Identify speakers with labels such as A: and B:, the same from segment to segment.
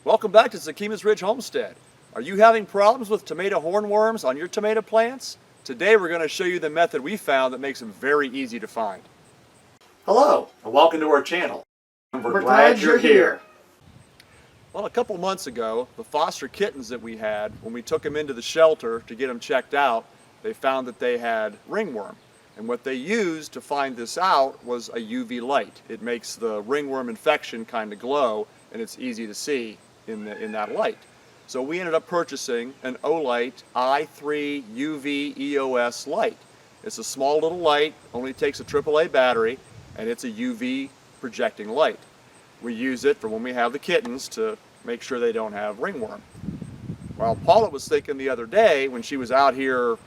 A: Welcome back to Zakima's Ridge Homestead. Are you having problems with tomato hornworms on your tomato plants? Today we're going to show you the method we found that makes them very easy to find. Hello and welcome to our channel. We're glad you're here. Well, a couple months ago, the foster kittens that we had, when we took them into the shelter to get them checked out, they found that they had ringworm. And what they used to find this out was a UV light. It makes the ringworm infection kind of glow, and it's easy to see in that light. So we ended up purchasing an Olight i3 UV EOS light. It's a small little light, only takes a AAA battery, and it's a UV projecting light. We use it for when we have the kittens to make sure they don't have ringworm. Well, Paula was thinking the other day when she was out here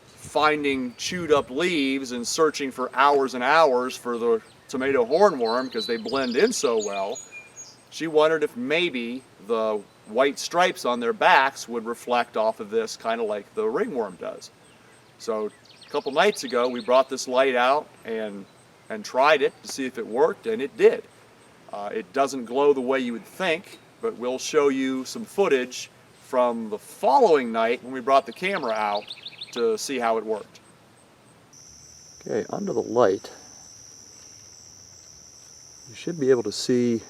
A: finding chewed up leaves and searching for hours and hours for the tomato hornworm because they blend in so well, she wondered if maybe the white stripes on their backs would reflect off of this, kind of like the ringworm does. So a couple nights ago we brought this light out and tried it to see if it worked, and it did. It doesn't glow the way you would think, but we'll show you some footage from the following night when we brought the camera out to see how it worked. Okay, under the light you should be able to see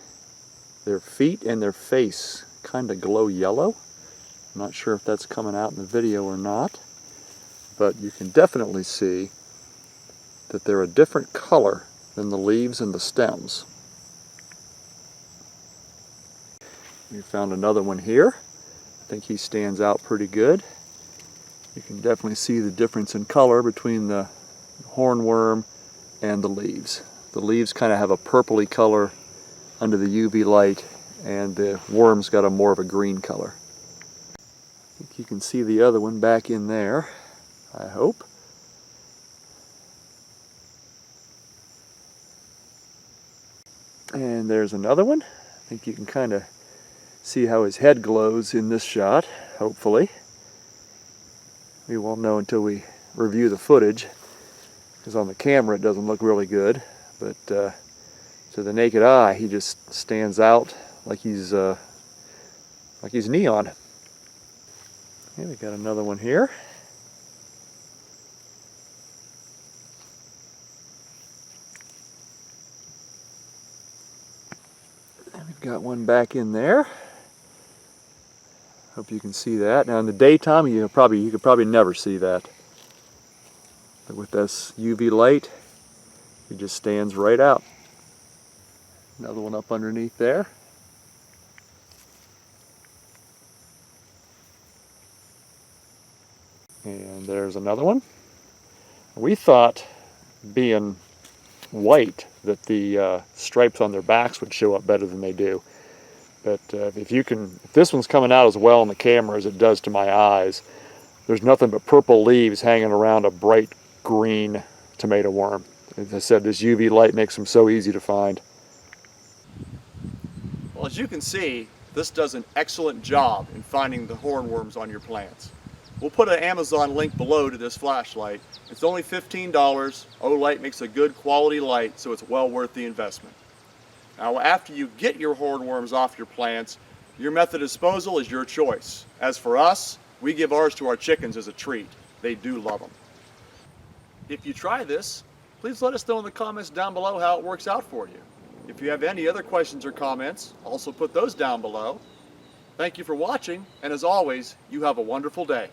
A: their feet and their face kind of glow yellow. I'm not sure if that's coming out in the video or not, but you can definitely see that they're a different color than the leaves and the stems. We found another one here. I think he stands out pretty good. You can definitely see the difference in color between the hornworm and the leaves. The leaves kind of have a purpley color under the UV light, and the worm's got a more of a green color. I think you can see the other one back in there, I hope. And there's another one. I think you can kind of see how his head glows in this shot, hopefully. We won't know until we review the footage, because on the camera it doesn't look really good, but to the naked eye he just stands out like he's neon. Okay, we got another one here. And we've got one back in there. Hope you can see that. Now in the daytime you could probably never see that. But with this UV light, he just stands right out. Another one up underneath there. And there's another one. We thought, being white, that the stripes on their backs would show up better than they do. But if this one's coming out as well on the camera as it does to my eyes, there's nothing but purple leaves hanging around a bright green tomato worm. As I said, this UV light makes them so easy to find. Well, as you can see, this does an excellent job in finding the hornworms on your plants. We'll put an Amazon link below to this flashlight. It's only $15. Olight makes a good quality light, so it's well worth the investment. Now, after you get your hornworms off your plants, your method of disposal is your choice. As for us, we give ours to our chickens as a treat. They do love them. If you try this, please let us know in the comments down below how it works out for you. If you have any other questions or comments, also put those down below. Thank you for watching, and as always, you have a wonderful day.